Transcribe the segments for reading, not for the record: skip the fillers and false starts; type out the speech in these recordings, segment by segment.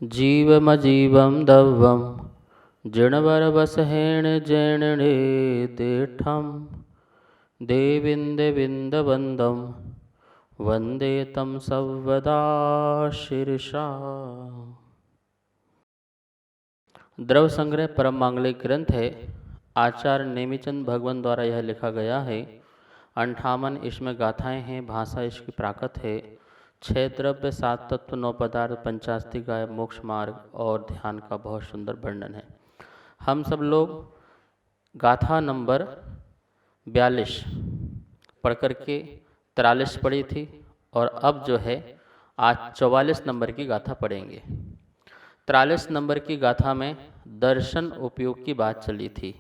जीवमजीवं दव्वं जिणवरवसहेण जैणणे देठं देविन्दविन्दवन्दं वन्दे तं सर्वदा शीर्षा। द्रव्य संग्रह परम मांगलिक ग्रंथ है। आचार्य नेमिचंद भगवान द्वारा यह लिखा गया है। 58 इसमें गाथाएं हैं। भाषा इसकी प्राकृत है। 6 द्रव्य 7 तत्व 9 पदार्थ 85 गाय मोक्ष मार्ग और ध्यान का बहुत सुंदर वर्णन है। हम सब लोग गाथा नंबर 42 पढ़ करके 43 पढ़ी थी और अब जो है आज 44 नंबर की गाथा पढ़ेंगे। 43 नंबर की गाथा में दर्शन उपयोग की बात चली थी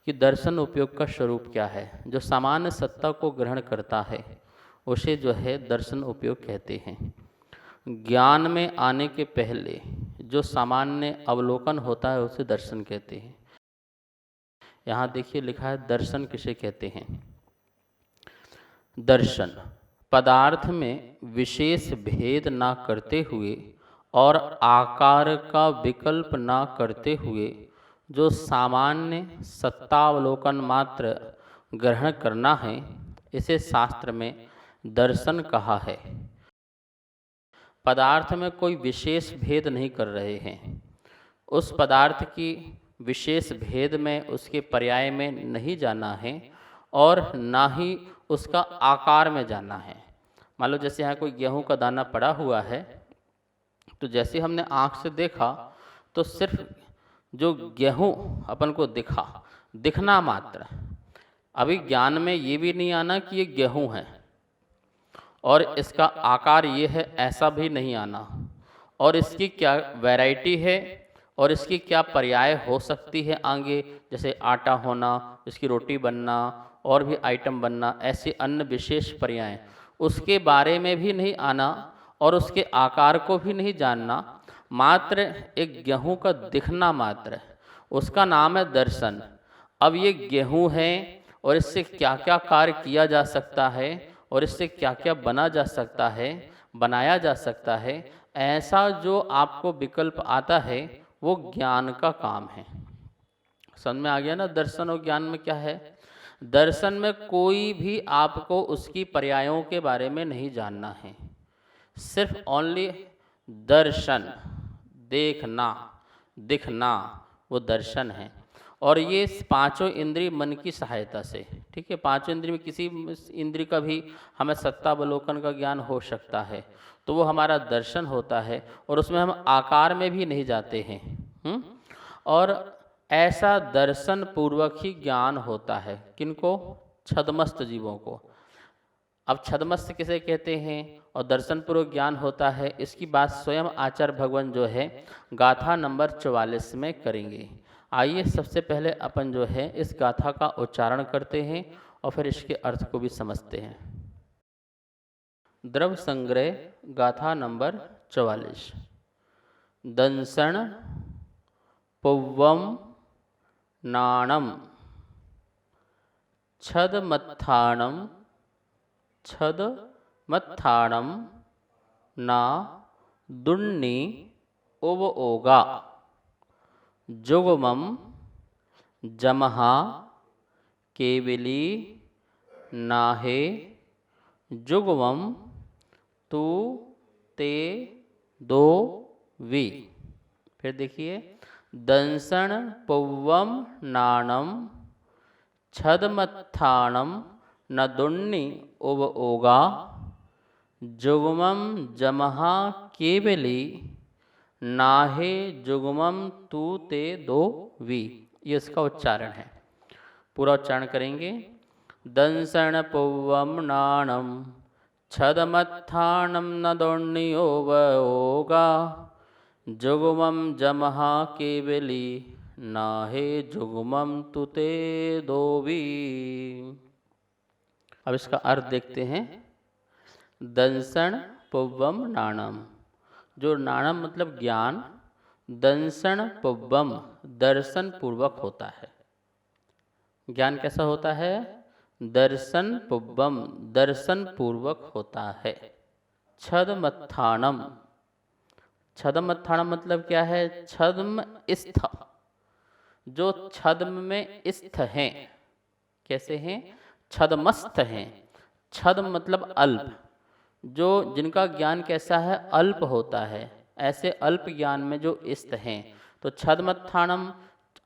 कि दर्शन उपयोग का स्वरूप क्या है। जो सामान्य सत्ता को ग्रहण करता है उसे जो है दर्शन उपयोग कहते हैं। ज्ञान में आने के पहले जो सामान्य अवलोकन होता है उसे दर्शन कहते हैं। यहाँ देखिए लिखा है दर्शन किसे कहते हैं। दर्शन पदार्थ में विशेष भेद ना करते हुए और आकार का विकल्प ना करते हुए जो सामान्य सत्तावलोकन मात्र ग्रहण करना है इसे शास्त्र में दर्शन कहा है। पदार्थ में कोई विशेष भेद नहीं कर रहे हैं। उस पदार्थ की विशेष भेद में उसके पर्याय में नहीं जाना है और ना ही उसका आकार में जाना है। मान लो जैसे यहाँ कोई गेहूं का दाना पड़ा हुआ है तो जैसे हमने आँख से देखा तो सिर्फ जो गेहूं अपन को दिखना मात्र। अभी ज्ञान में ये भी नहीं आना कि ये गेहूं है और इसका आकार ये है ऐसा भी नहीं आना और इसकी क्या वैरायटी है और इसकी क्या पर्याय हो सकती है आगे, जैसे आटा होना, इसकी रोटी बनना और भी आइटम बनना, ऐसे अन्य विशेष पर्याय उसके बारे में भी नहीं आना और उसके आकार को भी नहीं जानना। मात्र एक गेहूं का दिखना मात्र, उसका नाम है दर्शन। अब ये गेहूं है और इससे क्या क्या कार्य किया जा सकता है और इससे क्या क्या बना जा सकता है, बनाया जा सकता है, ऐसा जो आपको विकल्प आता है वो ज्ञान का काम है। समझ में आ गया ना दर्शन और ज्ञान में क्या है। दर्शन में कोई भी आपको उसकी पर्यायों के बारे में नहीं जानना है, सिर्फ ओनली दर्शन, देखना, दिखना, वो दर्शन है। और ये पांचों इंद्रिय मन की सहायता से, ठीक है, पांचों इंद्रिय में किसी इंद्रिय का भी हमें सत्तावलोकन का ज्ञान हो सकता है तो वो हमारा दर्शन होता है और उसमें हम आकार में भी नहीं जाते हैं। और ऐसा दर्शन पूर्वक ही ज्ञान होता है। किनको? छद्मस्त जीवों को। अब छद्मस्त किसे कहते हैं और दर्शन पूर्वक ज्ञान होता है, इसकी बात स्वयं आचार्य भगवान जो है गाथा नंबर 44 में करेंगे। आइए सबसे पहले अपन जो है इस गाथा का उच्चारण करते हैं और फिर इसके अर्थ को भी समझते हैं। द्रव्य संग्रह गाथा नंबर 44। दंसण पुव्वम नाणम छदमत्थाणम छदमत्थाणम ना दुन्नी उवओगा जुगमम जमहा केवली नाहे जुगमम तू ते दो वी। फिर देखिए दंसण पुव्वम नाणम छदमत्थाणम न दुन्नी उवओगा जुगमम जमहा केवली नाहे जुगमम तू ते दो वी। ये इसका उच्चारण है। पूरा उच्चारण करेंगे। दंसण पुव्वम नाणम छदमत्थाणम न दुन्नियोवओगा जुगमम जमहा केवली नाहे जुगमम तुते दोवी। अब इसका अर्थ देखते हैं। दंसण पुव्वम नाणम, जो नाणम मतलब ज्ञान, दंसण पुव्वम दर्शन पूर्वक होता है। ज्ञान कैसा होता है? दर्शन पुव्वम दर्शन पूर्वक होता है। छदमत्थाणम, छदमत्थानम मतलब क्या है? छद्म स्थ, जो छद्म में स्थ हैं। कैसे हैं? छदमस्थ हैं। छद्म मतलब अल्प, जो जिनका ज्ञान कैसा है? अल्प होता है। ऐसे अल्प ज्ञान में जो स्थ हैं, तो छदमत्थानम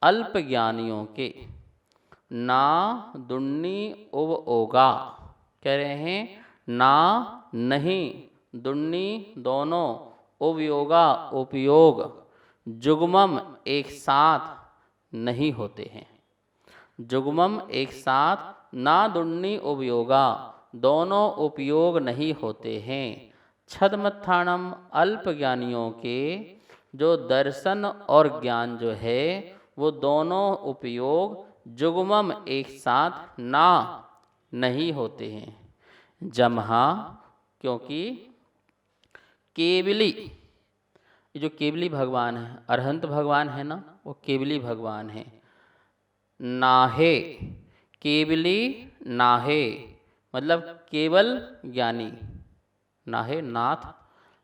अल्प ज्ञानियों के ना दुन्नी उव ओगा, कह रहे हैं ना नहीं, दुन्नी दोनों, उपयोगा उपयोग, जुगमम एक साथ नहीं होते हैं। जुगमम एक साथ, ना दुन्नी उपयोगा दोनों उपयोग नहीं होते हैं। छदमत्थानम अल्प ज्ञानियों के जो दर्शन और ज्ञान जो है वो दोनों उपयोग जुगमम एक साथ ना नहीं होते हैं। जमहा क्योंकि केवली, ये जो केवली भगवान है, अरहंत भगवान है ना, वो केवली भगवान है। नाहे, केवली नाहे मतलब केवल ज्ञानी, नाहे नाथ,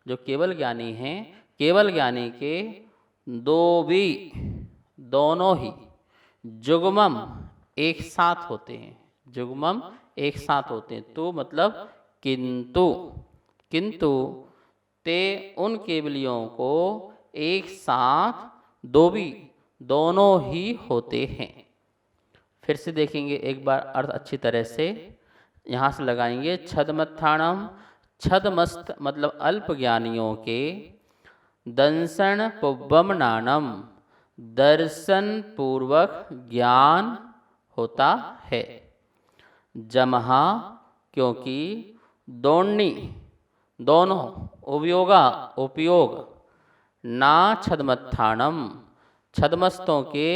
जो केवल ज्ञानी हैं, केवल ज्ञानी के दो भी दोनों ही जुगमम एक साथ होते हैं। जुगमम एक साथ होते हैं, तो मतलब किंतु, किंतु ते उन केवलियों को एक साथ दो भी दोनों ही होते हैं। फिर से देखेंगे एक बार अर्थ अच्छी तरह से, यहाँ से लगाएंगे। छदमत्थानम, छदमस्त मतलब अल्प ज्ञानियों के, दंसन पुब्बम नानम दर्शन पूर्वक ज्ञान होता है। जमहा क्योंकि दोन्नी दोनों, उपयोगा उपयोग, ना छदमत्थानम छदमस्तों के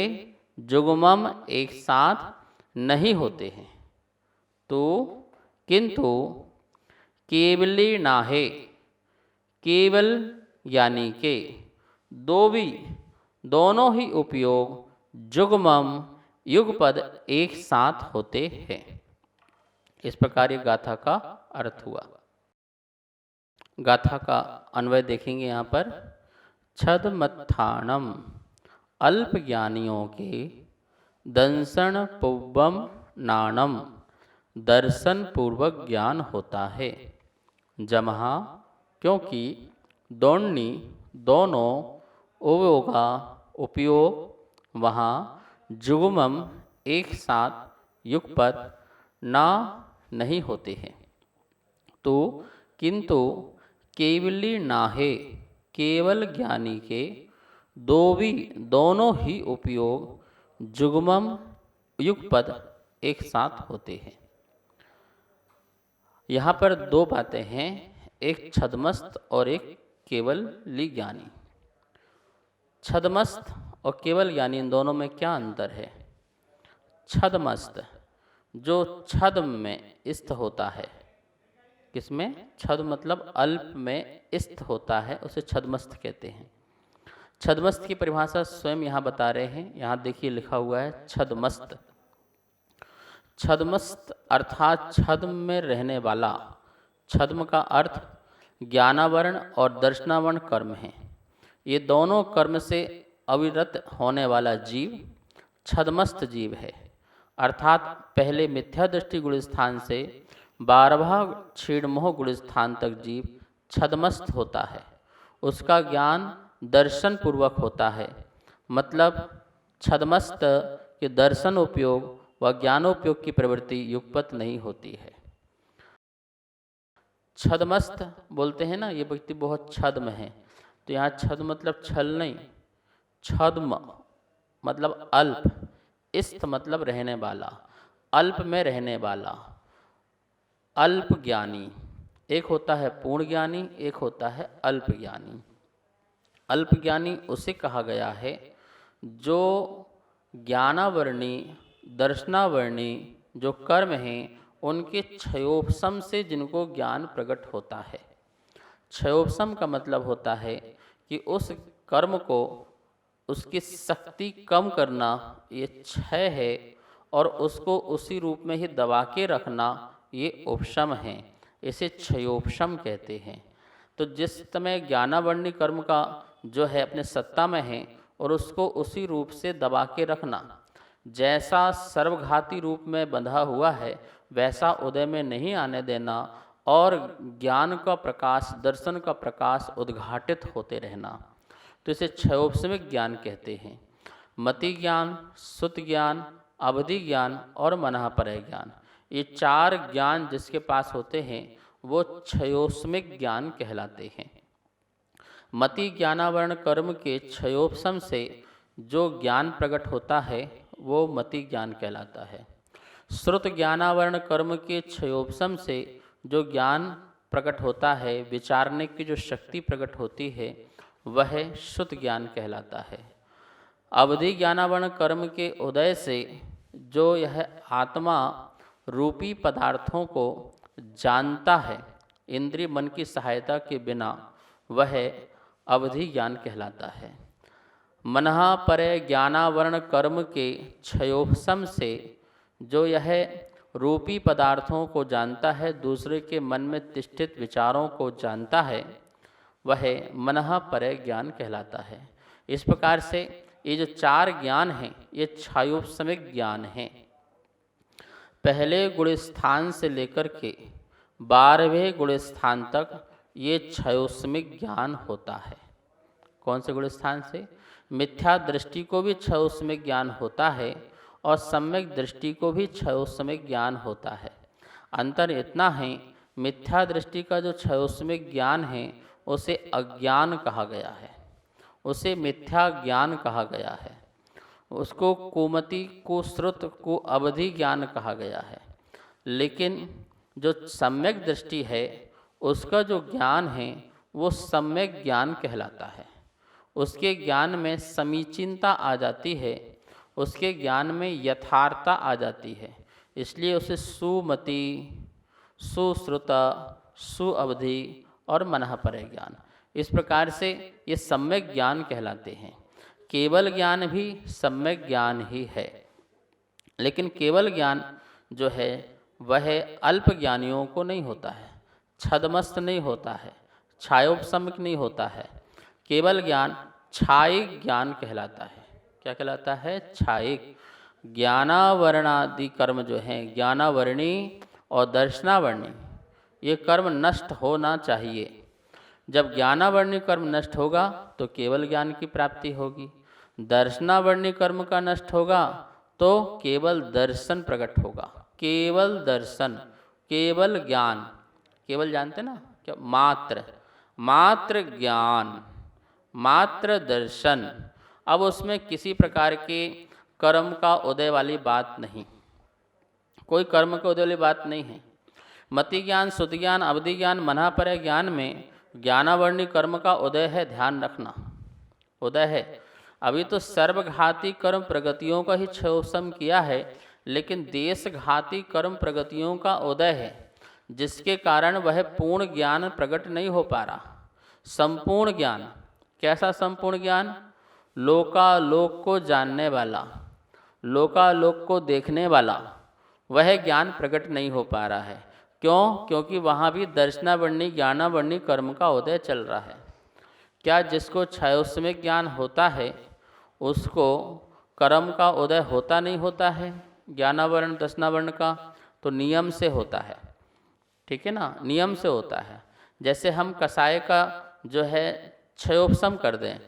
जुगमम एक साथ नहीं होते हैं, तो किंतु केवली नाहे, केवल यानी के दो भी दोनों ही उपयोग जुगमम युगपद एक साथ होते हैं। इस प्रकार ये गाथा का अर्थ हुआ। गाथा का अन्वय देखेंगे यहाँ पर। छदमत्थानम अल्प ज्ञानियों के, दंसन पुब्बम नानम दर्शन पूर्वक ज्ञान होता है। जमहा क्योंकि दोन्नी दोनों, उपयोगा उपयोग, वहाँ जुगमम एक साथ युगपद ना नहीं होते हैं, तो किंतु केवली नाहे केवल ज्ञानी के दो भी दोनों ही उपयोग जुगमम युगपद एक साथ होते हैं। यहाँ पर दो बातें हैं, एक छदमस्त और एक केवली ज्ञानी। छदमस्त और केवल ज्ञानी, इन दोनों में क्या अंतर है? छदमस्त जो छद्म में स्थ होता है, किसमें? छद मतलब अल्प में स्थ होता है, उसे छदमस्त कहते हैं। छदमस्त की परिभाषा स्वयं यहाँ बता रहे हैं, यहाँ देखिए लिखा हुआ है छदमस्त। छदमस्त अर्थात छद्म में रहने वाला। छद्म का अर्थ ज्ञानावरण और दर्शनावरण कर्म है। ये दोनों कर्म से अविरत होने वाला जीव छदमस्त जीव है, अर्थात पहले मिथ्या दृष्टि गुण स्थान से 12वां क्षीणमोह गुण स्थान तक जीव छदमस्त होता है। उसका ज्ञान दर्शन पूर्वक होता है, मतलब छदमस्त के दर्शन उपयोग व ज्ञानोपयोग की प्रवृत्ति युगपत नहीं होती है। छदमस्त बोलते हैं ना, ये व्यक्ति बहुत छद्म है, तो यहाँ छद मतलब छल नहीं, छद्म मतलब अल्प, स्थ मतलब रहने वाला, अल्प में रहने वाला, अल्प ज्ञानी। एक होता है पूर्ण ज्ञानी, एक होता है अल्प ज्ञानी। अल्प ज्ञानी उसे कहा गया है जो ज्ञानावर्णी दर्शनावर्णी जो कर्म हैं उनके क्षयोपशम से जिनको ज्ञान प्रकट होता है। क्षयोपशम का मतलब होता है कि उस कर्म को, उसकी शक्ति कम करना, ये क्षय है, और उसको उसी रूप में ही दबा के रखना, ये उपशम है। इसे क्षयोपशम कहते हैं। तो तो जिस समय ज्ञानावर्णी कर्म का जो है अपने सत्ता में है और उसको उसी रूप से दबा के रखना, जैसा सर्वघाती रूप में बंधा हुआ है वैसा उदय में नहीं आने देना और ज्ञान का प्रकाश, दर्शन का प्रकाश उद्घाटित होते रहना। तो इसे क्षयोपशमिक ज्ञान कहते हैं। मति ज्ञान, सुत ज्ञान, अवधि ज्ञान और मनःपरय ज्ञान, ये चार ज्ञान जिसके पास होते हैं वो क्षयोपशमिक ज्ञान कहलाते हैं। मति ज्ञानावरण कर्म के क्षयोपशम से जो ज्ञान प्रकट होता है वो मति ज्ञान कहलाता है। श्रुत ज्ञानावरण कर्म के क्षयोपशम से जो ज्ञान प्रकट होता है, विचारने की जो शक्ति प्रकट होती है, वह श्रुत ज्ञान कहलाता है। अवधि ज्ञानावरण कर्म के उदय से जो यह आत्मा रूपी पदार्थों को जानता है इंद्रिय मन की सहायता के बिना, वह अवधि ज्ञान कहलाता है। मनःपरय ज्ञानावरण कर्म के क्षयोपशम से जो यह रूपी पदार्थों को जानता है, दूसरे के मन में तिष्ठित विचारों को जानता है, वह मनःपरय ज्ञान कहलाता है। इस प्रकार से ये जो चार ज्ञान हैं ये क्षयोपशमिक ज्ञान हैं। पहले गुण स्थान से लेकर के 12वें गुण स्थान तक ये क्षयोपशमिक ज्ञान होता है। कौन से गुण स्थान से? मिथ्या दृष्टि को भी क्षयोपशमिक ज्ञान होता है और सम्यक दृष्टि को भी क्षयोपशमिक ज्ञान होता है। अंतर इतना है, मिथ्या दृष्टि का जो क्षयोपशमिक ज्ञान है उसे अज्ञान कहा गया है, उसे मिथ्या ज्ञान कहा गया है, उसको कुमति को श्रुत को अवधि ज्ञान कहा गया है। लेकिन जो सम्यक दृष्टि है उसका जो ज्ञान है वो सम्यक ज्ञान कहलाता है। उसके ज्ञान में समीचीनता आ जाती है, उसके ज्ञान में यथार्थता आ जाती है, इसलिए उसे सुमति, सुश्रुता, सुअवधि और मनःपरय ज्ञान, इस प्रकार से ये सम्यक ज्ञान कहलाते हैं। केवल ज्ञान भी सम्यक ज्ञान ही है, लेकिन केवल ज्ञान जो है वह अल्प ज्ञानियों को नहीं होता है, छदमस्त नहीं होता है, छायोपशमिक नहीं होता है। केवल ज्ञान छायिक ज्ञान कहलाता है। क्या कहलाता है? छायिक। ज्ञानावरणादि कर्म जो हैं, ज्ञानावरणी और दर्शनावरणी, ये कर्म नष्ट होना चाहिए। जब ज्ञानावरणी कर्म नष्ट होगा तो केवल ज्ञान की प्राप्ति होगी, दर्शनावरणी कर्म का नष्ट होगा तो केवल दर्शन प्रकट होगा। केवल दर्शन, केवल ज्ञान, केवल जानते ना क्या? मात्र, मात्र ज्ञान, मात्र दर्शन। अब उसमें किसी प्रकार के कर्म का उदय वाली बात नहीं, कोई कर्म के उदय वाली बात नहीं है। मति ज्ञान, सुत ज्ञान, अवधि ज्ञान, मनःपरय ज्ञान में ज्ञानावरणी कर्म का उदय है, ध्यान रखना, उदय है। अभी तो सर्वघाती कर्म प्रगतियों का ही क्षयोपशम किया है, लेकिन देशघाती कर्म प्रगतियों का उदय है, जिसके कारण वह पूर्ण ज्ञान प्रकट नहीं हो पा रहा। संपूर्ण ज्ञान, कैसा संपूर्ण ज्ञान? लोकालोक को जानने वाला, लोकालोक को देखने वाला, वह ज्ञान प्रकट नहीं हो पा रहा है। क्यों? क्योंकि वहाँ भी दर्शनावरणी, ज्ञानावरणी कर्म का उदय चल रहा है। क्या जिसको क्षयोपशमिक ज्ञान होता है उसको कर्म का उदय होता नहीं होता है? ज्ञानावरण दर्शनावरण का तो नियम से होता है, ठीक है ना, नियम से होता है। जैसे हम कसाय का जो है क्षयोपशम कर दें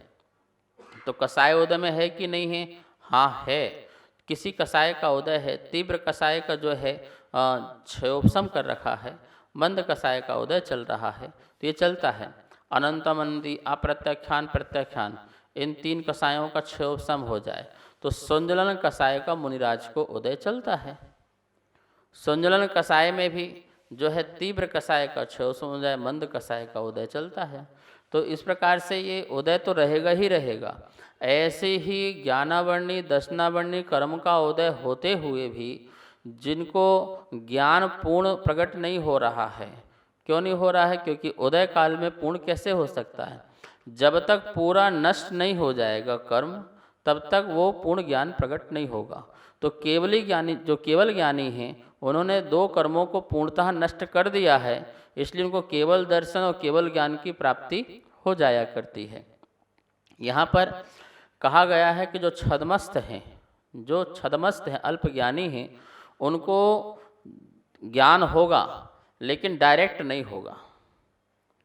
तो कसाय उदय में है कि नहीं है? हाँ है। किसी कसाय का उदय है, तीव्र कसाय का जो है क्षयोपशम कर रखा है, मंद कसाय का उदय चल रहा है, तो ये चलता है। अनंतमंदी, अप्रत्याख्यान, प्रत्याख्यान, इन तीन कसायों का क्षयोपशम हो जाए तो संजलन कसाय का मुनिराज को उदय चलता है। संजलन कसाय में भी जो है तीव्र कसाय का क्षयोपशम हो जाए, मंद कसाय का उदय चलता है। तो इस प्रकार से ये उदय तो रहेगा ही रहेगा। ऐसे ही ज्ञानावरणी दर्शनावरणी कर्म का उदय होते हुए भी जिनको ज्ञान पूर्ण प्रकट नहीं हो रहा है, क्यों नहीं हो रहा है? क्योंकि उदय काल में पूर्ण कैसे हो सकता है? जब तक पूरा नष्ट नहीं हो जाएगा कर्म, तब तक वो पूर्ण ज्ञान प्रकट नहीं होगा। तो केवली ज्ञानी, जो केवल ज्ञानी हैं, उन्होंने दो कर्मों को पूर्णतः नष्ट कर दिया है, इसलिए उनको केवल दर्शन और केवल ज्ञान की प्राप्ति हो जाया करती है। यहाँ पर कहा गया है कि जो छद्मस्थ हैं, अल्पज्ञानी हैं, उनको ज्ञान होगा लेकिन डायरेक्ट नहीं होगा।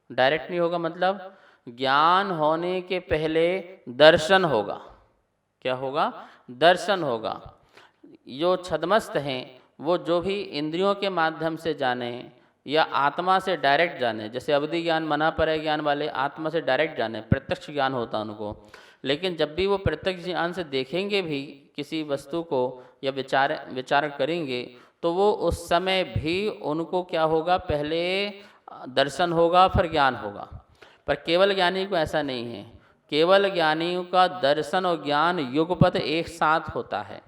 डायरेक्ट नहीं होगा मतलब ज्ञान होने के पहले दर्शन होगा। क्या होगा? दर्शन होगा। जो छद्मस्थ हैं वो जो भी इंद्रियों के माध्यम से जाने या आत्मा से डायरेक्ट जाने, जैसे अवधि ज्ञान, मना परय ज्ञान वाले आत्मा से डायरेक्ट जाने, प्रत्यक्ष ज्ञान होता उनको। लेकिन जब भी वो प्रत्यक्ष ज्ञान से देखेंगे भी किसी वस्तु को या विचार करेंगे, तो वो उस समय भी उनको क्या होगा? पहले दर्शन होगा फिर ज्ञान होगा। पर केवल ज्ञानी को ऐसा नहीं है। केवल ज्ञानियों का दर्शन और ज्ञान युगपत एक साथ होता है।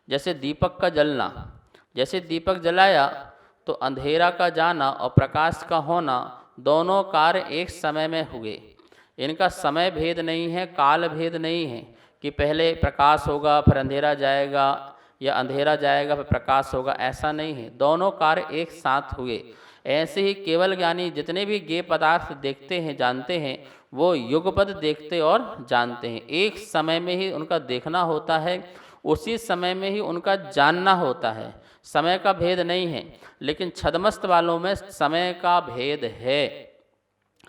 जैसे दीपक का जलना, जैसे दीपक जलाया तो अंधेरा का जाना और प्रकाश का होना दोनों कार्य एक समय में हुए। इनका समय भेद नहीं है, काल भेद नहीं है कि पहले प्रकाश होगा फिर अंधेरा जाएगा या अंधेरा जाएगा फिर प्रकाश होगा, ऐसा नहीं है। दोनों कार्य एक साथ हुए। ऐसे ही केवल ज्ञानी जितने भी ज्ञेय पदार्थ देखते हैं, जानते हैं, वो युगपत देखते और जानते हैं। एक समय में ही उनका देखना होता है, उसी समय में ही उनका जानना होता है। समय का भेद नहीं है। लेकिन छद्मस्त वालों में समय का भेद है।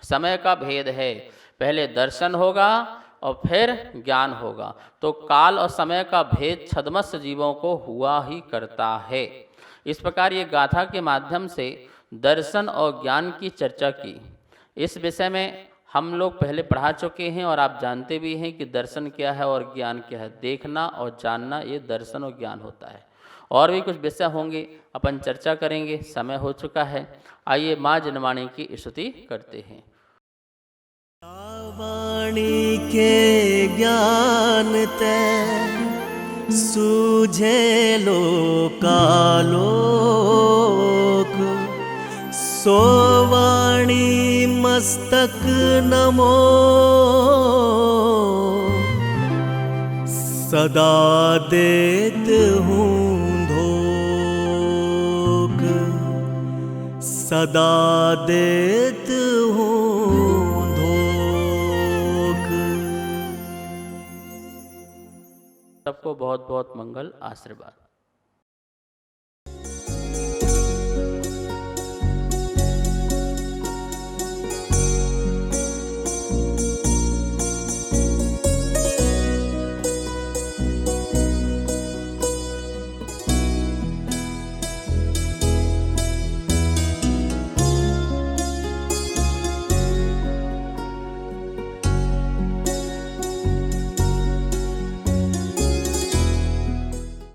समय का भेद है। पहले दर्शन होगा और फिर ज्ञान होगा। तो काल और समय का भेद छद्मस्त जीवों को हुआ ही करता है। इस प्रकार ये गाथा के माध्यम से दर्शन और ज्ञान की चर्चा की। इस विषय में हम लोग पहले पढ़ा चुके हैं और आप जानते भी हैं कि दर्शन क्या है और ज्ञान क्या है। देखना और जानना, ये दर्शन और ज्ञान होता है। और भी कुछ विषय होंगे, अपन चर्चा करेंगे। समय हो चुका है। आइए माँ जनवाणी की स्तुति करते हैं। वाणी के ज्ञान ते सूझे लोकालोक, सो वाणी मस्तक नमो, सदा देत हूँ धोख, सदा देत हूँ धोख। सबको बहुत बहुत मंगल आशीर्वाद।